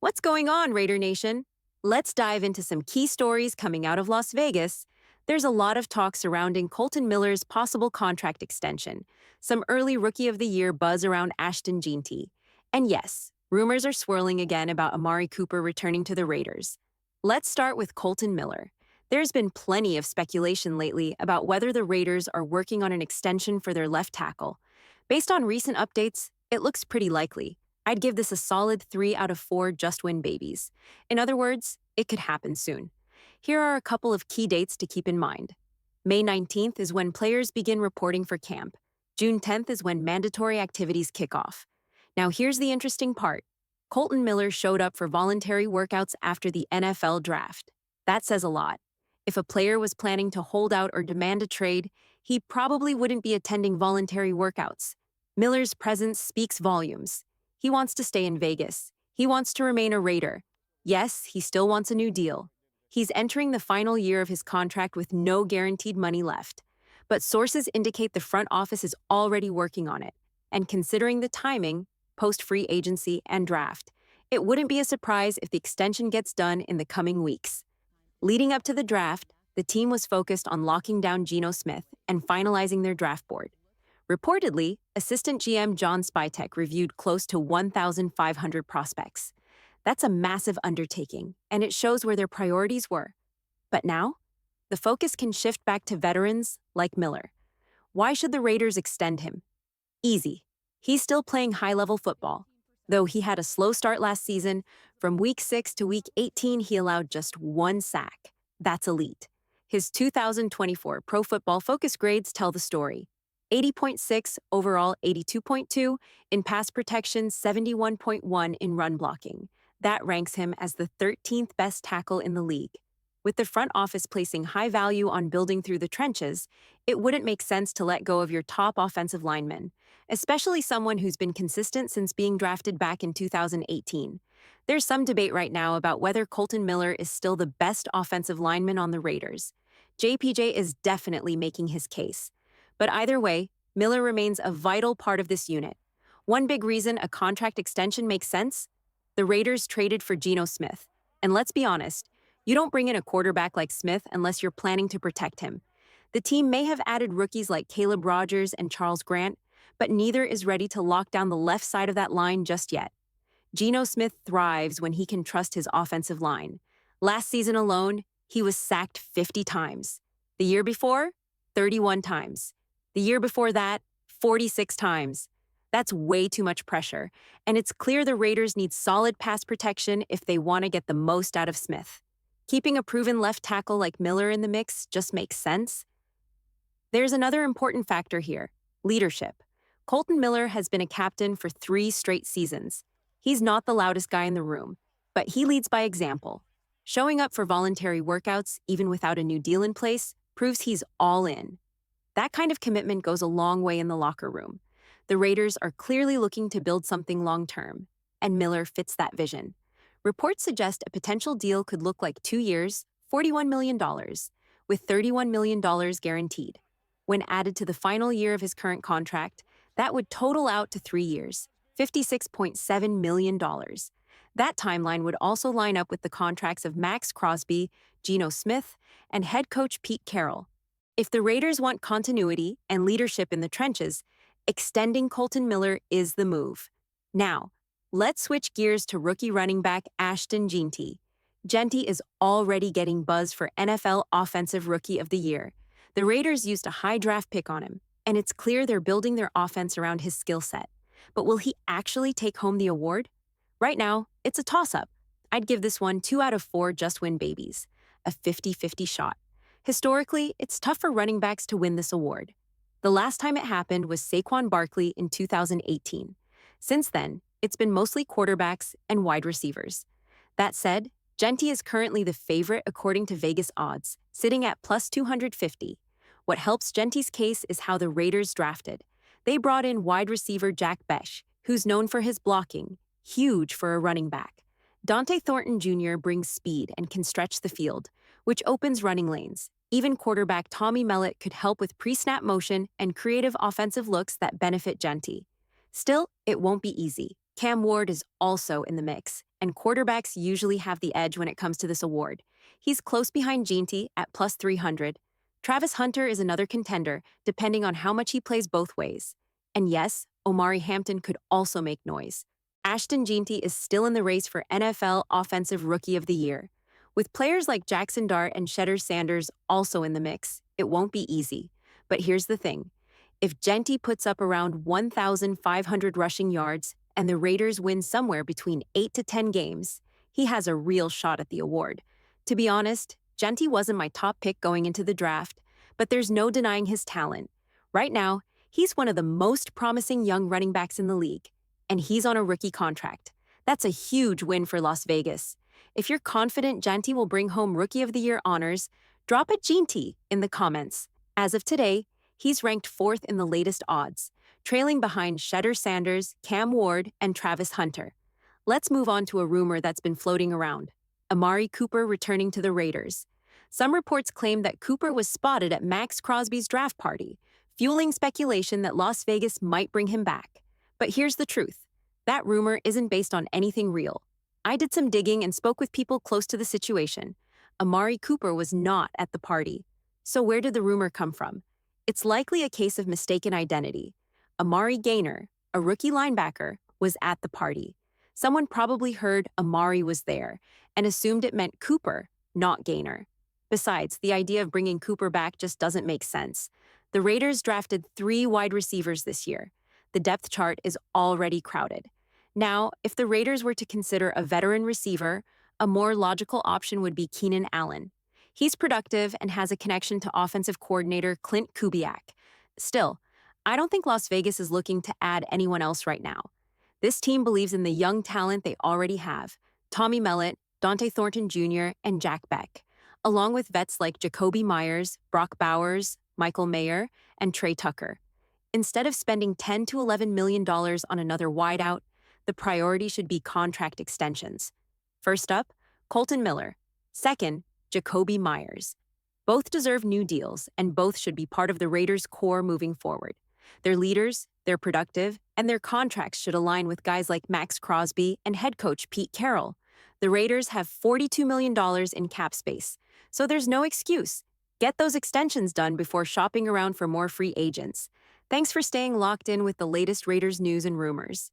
What's going on, Raider Nation? Let's dive into some key stories coming out of Las Vegas. There's a lot of talk surrounding Colton Miller's possible contract extension, some early Rookie of the Year buzz around Ashton Jeanty, and yes, rumors are swirling again about Amari Cooper returning to the Raiders. Let's start with Colton Miller. There's been plenty of speculation lately about whether the Raiders are working on an extension for their left tackle. Based on recent updates, it looks pretty likely. I'd give this a solid 3 out of 4 just win babies. In other words, it could happen soon. Here are a couple of key dates to keep in mind. May 19th is when players begin reporting for camp. June 10th is when mandatory activities kick off. Now here's the interesting part. Colton Miller showed up for voluntary workouts after the NFL draft. That says a lot. If a player was planning to hold out or demand a trade, he probably wouldn't be attending voluntary workouts. Miller's presence speaks volumes. He wants to stay in Vegas. He wants to remain a Raider. Yes, he still wants a new deal. He's entering the final year of his contract with no guaranteed money left. But sources indicate the front office is already working on it. And considering the timing, post-free agency and draft, it wouldn't be a surprise if the extension gets done in the coming weeks. Leading up to the draft, the team was focused on locking down Geno Smith and finalizing their draft board. Reportedly, assistant GM John Spytek reviewed close to 1,500 prospects. That's a massive undertaking, and it shows where their priorities were. But now, the focus can shift back to veterans like Miller. Why should the Raiders extend him? Easy. He's still playing high-level football. Though he had a slow start last season, from week 6 to week 18 he allowed just 1 sack. That's elite. His 2024 Pro Football Focus grades tell the story. 80.6 overall, 82.2 in pass protection, 71.1 in run blocking. That ranks him as the 13th best tackle in the league. With the front office placing high value on building through the trenches, it wouldn't make sense to let go of your top offensive lineman, especially someone who's been consistent since being drafted back in 2018. There's some debate right now about whether Colton Miller is still the best offensive lineman on the Raiders. JPJ is definitely making his case. But either way, Miller remains a vital part of this unit. One big reason a contract extension makes sense? The Raiders traded for Geno Smith. And let's be honest, you don't bring in a quarterback like Smith unless you're planning to protect him. The team may have added rookies like Caleb Rogers and Charles Grant, but neither is ready to lock down the left side of that line just yet. Geno Smith thrives when he can trust his offensive line. Last season alone, he was sacked 50 times. The year before, 31 times. The year before that, 46 times. That's way too much pressure, and it's clear the Raiders need solid pass protection if they want to get the most out of Smith. Keeping a proven left tackle like Miller in the mix just makes sense. There's another important factor here: leadership. Colton Miller has been a captain for 3 straight seasons. He's not the loudest guy in the room, but he leads by example. Showing up for voluntary workouts, even without a new deal in place, proves he's all in. That kind of commitment goes a long way in the locker room. The Raiders are clearly looking to build something long-term, and Miller fits that vision. Reports suggest a potential deal could look like 2 years, $41 million, with $31 million guaranteed. When added to the final year of his current contract, that would total out to 3 years, $56.7 million. That timeline would also line up with the contracts of Max Crosby, Geno Smith, and head coach Pete Carroll. If the Raiders want continuity and leadership in the trenches, extending Colton Miller is the move. Now, let's switch gears to rookie running back Ashton Jeanty. Jeanty is already getting buzz for NFL Offensive Rookie of the Year. The Raiders used a high draft pick on him, and it's clear they're building their offense around his skill set. But will he actually take home the award? Right now, it's a toss-up. I'd give this one 2 out of 4 just win babies, a 50-50 shot. Historically, it's tough for running backs to win this award. The last time it happened was Saquon Barkley in 2018. Since then, it's been mostly quarterbacks and wide receivers. That said, Jeanty is currently the favorite according to Vegas odds, sitting at plus 250. What helps Jeanty's case is how the Raiders drafted. They brought in wide receiver Jack Besh, who's known for his blocking, huge for a running back. Dante Thornton Jr. brings speed and can stretch the field, which opens running lanes. Even quarterback Tommy Mellott could help with pre-snap motion and creative offensive looks that benefit Jeanty. Still, it won't be easy. Cam Ward is also in the mix, and quarterbacks usually have the edge when it comes to this award. He's close behind Ginty at plus 300. Travis Hunter is another contender, depending on how much he plays both ways. And yes, Omari Hampton could also make noise. Ashton Ginty is still in the race for NFL Offensive Rookie of the Year. With players like Jackson Dart and Shedder Sanders also in the mix, it won't be easy. But here's the thing. If Ginty puts up around 1,500 rushing yards and the Raiders win somewhere between 8 to 10 games, he has a real shot at the award. To be honest, Ginty wasn't my top pick going into the draft, but there's no denying his talent. Right now, he's one of the most promising young running backs in the league, and he's on a rookie contract. That's a huge win for Las Vegas. If you're confident Ginty will bring home Rookie of the Year honors, drop a Ginty in the comments. As of today, he's ranked 4th in the latest odds, trailing behind Shedder Sanders, Cam Ward, and Travis Hunter. Let's move on to a rumor that's been floating around. Amari Cooper returning to the Raiders. Some reports claim that Cooper was spotted at Max Crosby's draft party, fueling speculation that Las Vegas might bring him back. But here's the truth. That rumor isn't based on anything real. I did some digging and spoke with people close to the situation. Amari Cooper was not at the party. So where did the rumor come from? It's likely a case of mistaken identity. Amari Gaynor, a rookie linebacker, was at the party. Someone probably heard Amari was there and assumed it meant Cooper, not Gaynor. Besides, the idea of bringing Cooper back just doesn't make sense. The Raiders drafted 3 wide receivers this year. The depth chart is already crowded. Now, if the Raiders were to consider a veteran receiver, a more logical option would be Keenan Allen. He's productive and has a connection to offensive coordinator Clint Kubiak. Still, I don't think Las Vegas is looking to add anyone else right now. This team believes in the young talent they already have, Tommy Mellott, Dante Thornton Jr., and Jack Beck, along with vets like Jacoby Myers, Brock Bowers, Michael Mayer, and Trey Tucker. Instead of spending $10 to $11 million on another wideout, the priority should be contract extensions. First up, Colton Miller. Second, Jacoby Myers. Both deserve new deals, and both should be part of the Raiders' core moving forward. They're leaders, they're productive, and their contracts should align with guys like Max Crosby and head coach Pete Carroll. The Raiders have $42 million in cap space, so there's no excuse. Get those extensions done before shopping around for more free agents. Thanks for staying locked in with the latest Raiders news and rumors.